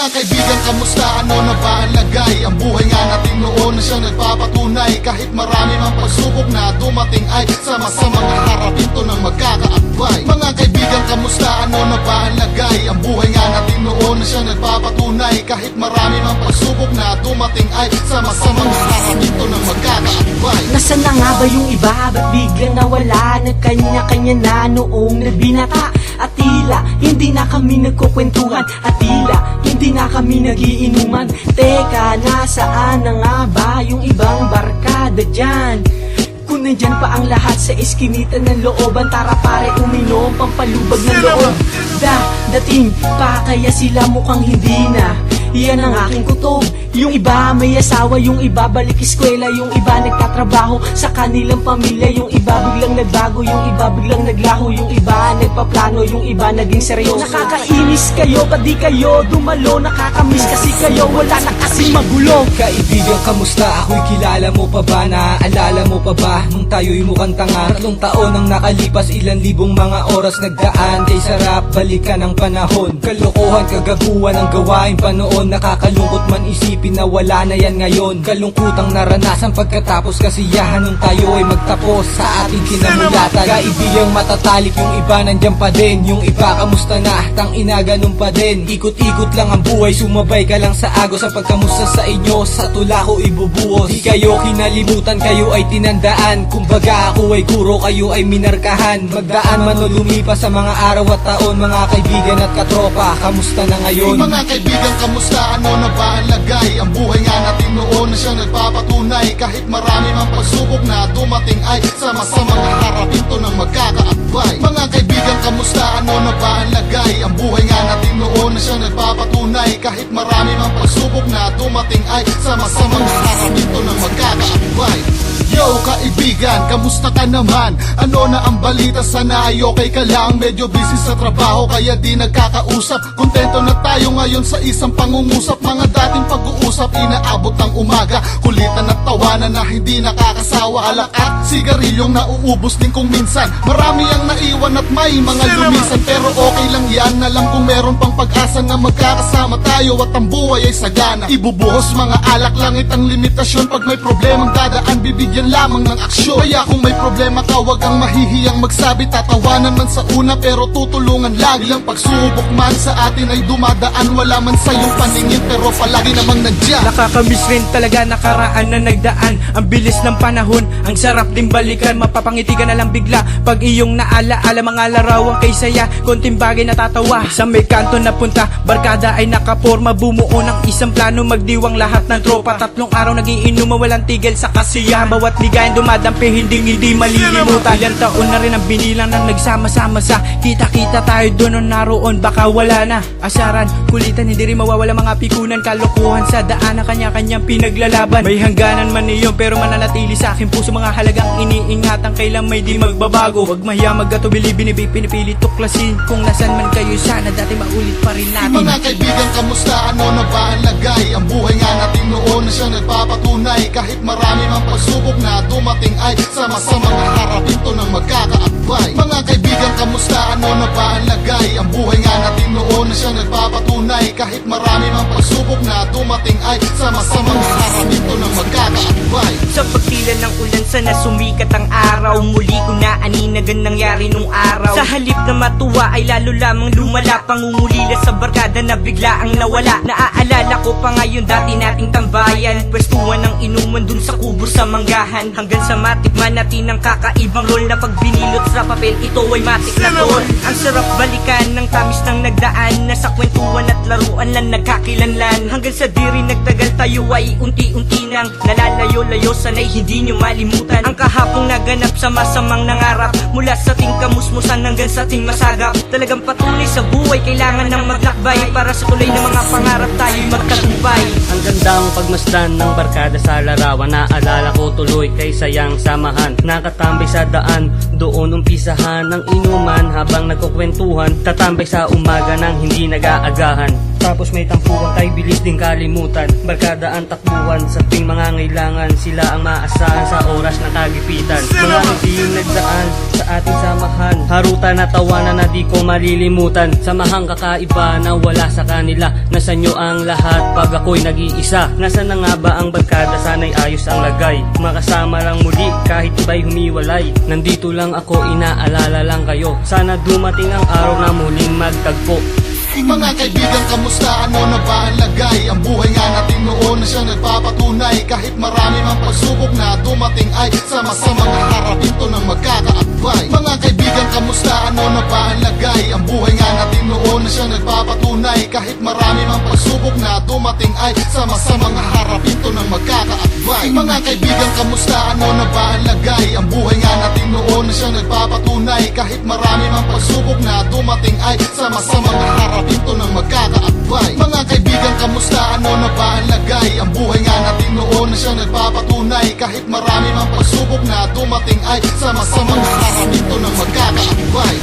Mga kaibigan, kamusta? Ano na ba ang lagay? Ang buhay nga natin noon na siyang nagpapatunay. Kahit marami mang pagsubok na dumating ay sama-sama nga harapin to ng magkakaakbay. Mga kaibigan, kamusta? Ano na ba ang lagay? Ang buhay nga natin noon na siyang nagpapatunay. Kahit marami mang pagsubok na dumating ay sama-sama nga harapin to ng magkakaakbay. Nasaan na nga ba yung iba? Ba't biglang nawala? Nagkanya-kanya na noong nagbinata. At tila, hindi na kami nagkukwentuhan. At tila, hindi na kami nagiinuman. Teka, nasaan na nga ba yung ibang barkada dyan? Kung nandyan pa ang lahat sa eskinita ng looban, tara pare uminom, pampalubag ng loob. Dating pa kaya sila mukhang hindi na. Yan ang aking kutob. Yung iba may asawa, yung iba balik eskwela, yung iba nagtatrabaho sa kanilang pamilya, yung iba biglang nagbago, yung iba biglang naglaho, yung iba nagpaplano, yung iba naging seryoso. Nakakainis kayo, pati kayo dumalo, nakakamiss kasi kayo wala na kasing magulo. Kaibigan, kamusta? Ako'y kilala mo pa ba? Naaalala mo pa ba? Nung tayo'y mukhang tanga. 3 taon ang nakalipas, ilan libong mga oras nagdaan. Kay sarap balikan ang panahon. Kalokohan, kagaguhan ang gawain pa noon. Nakakalungkot man isipin na wala na yan ngayon. Kalungkutang naranasan pagkatapos kasiyahan nung tayo ay magtapos sa ating kinamulatan. Kaibigang matatalik, yung iba nandyan pa din, yung iba kamusta na? Tangina ganun pa din. Ikot-ikot lang ang buhay, sumabay ka lang sa agos. Sa pagkamusta sa inyo, sa tula ko ibubuhos. Di kayo kinalimutan, kayo ay tinandaan. Kumbaga ako ay guro, kayo ay minarkahan. Magdaan man o lumipas sa mga araw at taon. Mga kaibigan at katropa, kamusta na ngayon? Mga kaibigan, kamusta? Ano na ba ang lagay? Ang buhay nga natin noon na siyang nagpapatunay. Kahit marami mang pagsubok na dumating ay sama-sama nga harapin to ng magkakaakbay. Mga kaibigan, kamusta? Ano na ba ang lagay? Ang buhay nga natin noon na siyang nagpapatunay. Kahit marami mang pagsubok na dumating ay sama-sama nga harapin to ng magkakaakbay. Yo kaibigan, kamusta ka naman? Ano na ang balita? Sana ay okay ka lang. Medyo busy sa trabaho kaya di nagkakausap. Kontento na tayo ngayon sa isang pangungusap. Mga dating pag-uusap, inaabot ng umaga. Kulitan at tawanan na hindi nakakasawa. Alak at sigarilyong nauubos din kung minsan. Marami ang naiwan at may mga lumisan. Pero okay lang yan, na lang kung meron pang pag-asa na magkakasama tayo at ang buhay ay sagana. Ibubuhos mga alak, langit ang limitasyon. Pag may problemang dadaan, bibigyan lamang ng aksyon. Kaya kung may problema ka, wag kang mahihiyang magsabi. Tatawanan man sa una pero tutulungan lagi. Ang pagsubok man sa atin ay dumadaan. Wala man sa iyong paningin pero palagi namang nandiyan. Nakakamiss rin talaga nakaraan na nagdaan. Ang bilis ng panahon, ang sarap din balikan. Mapapangiti ka na lang bigla pag iyong naalaala mga larawang kay saya. Konting bagay natatawa, sa may kanto napunta. Barkada ay nakaporma, bumuo ng isang plano. Magdiwang lahat ng tropa. 3 araw nagiinom, walang tigil sa kasiyahan. Bawat ligayan dumadampi, hindi malilimutan. Ilang taon na rin ang binilang nang nagsama-sama sa kita-kita tayo doon o naroon. Baka wala na asaran, kulitan, hindi rin mawawala mga pikunan. Kalokohan sa daan na kanya-kanyang pinaglalaban. May hangganan man iyon pero mananatili sa aking puso. Mga halagang iniingatan, kailan may di magbabago. Wag mahiya magkatubili, binipili tuklasin. Kung nasan man kayo, sana dati maulit pa rin natin. Mga kaibigan, kamusta? Ano na ba ang lagay? Ang buhay nga natin noon na siyang nagpapatunay. Kahit marami mang pagsubok na dumating ay sama-sama nga harapin to ng magkakaakbay. Mga kaibigan, kamusta? Ano na ba ang lagay? Ang buhay nga natin noon na siyang nagpapatunay. Kahit marami mang pagsubok na dumating ay sama-sama nga harapin to ng magkakaakbay. Sa pagtila ng ulan, sana sumikat ang araw. Muli ko na aninagan nangyari nung araw. Sa halip na matuwa ay lalo lamang lumala. Pangungulila sa barkada na bigla ang nawala. Naaalala ko pa ngayon dati nating tambayan. Pwestuhan ng inuman dun sa kubo sa manggahan. Hanggang sa matikman natin ang kakaibang role na pag binilot sa papel, ito ay matik na tol. Ang sarap balikan ng tamis ng nagdaan. Nasa kwentuhan at laruan lang nagkakilanlan. Hanggang sa diri nagtagal tayo ay unti-unti nang nalalayo-layo. Sana'y hindi nyo malimutan ang kahapong naganap sa masamang nangarap. Mula sa ating kamusmusan hanggang sa ating masagap. Talagang patunay sa buhay, kailangan ng maglakbay. Para sa tuloy ng mga pangarap tayo'y magtagumpay. Ang gandang pagmasdan ng barkada sa larawan. Naalala ko tuloy kay sayang samahan. Nakatambay sa daan, doon umpisahan ng inuman. Habang nagkukwentuhan, tatambay sa umaga nang hindi nag-aagahan. Tapos may tampuhan kay bilis din kalimutan. Barkada ang takbuhan sa tuwing mga ngailangan. Sila ang maasahan sa oras ng kagipitan. Mga hindi yung nagdaan sa ating samahan. Harutan at tawanan na di ko malilimutan. Samahang kakaiba na wala sa kanila. Nasa nyo ang lahat pag ako'y nag-iisa. Nasa na nga ba ang barkada? Sana'y ayos ang lagay. Makasama lang muli kahit iba'y humiwalay. Nandito lang ako, inaalala lang kayo. Sana dumating ang araw na muling magtagpo. Mga kaibigan, kamusta? Ano na ba ang lagay? Ang buhay nga natin noon na siya nagpapatunay. Kahit marami mang pagsubok na dumating ay sa masamang harapin to ng magkakaakbay. Mga kaibigan, kamusta? Ano na ba ang lagay? Ang buhay nga natin noon na siya nagpapatunay. Kahit marami mang pagsubok na dumating ay sa masamang harapin to ng magkakaakbay. Mga kaibigan, kamusta? Ano na ba ang lagay? Ang buhay nga natin noon na siya nagpapatunay. Kahit marami mang pagsubok na dumating ay sa masamang harapin to ng magkakaakbay. Mga kaibigan, kamusta? Ano na ba ang lagay? Ang buhay nga natin noon na siya nagpapatunay. Kahit marami mang pagsubok na dumating ay sa masamang harapin to ng magkakaakbay.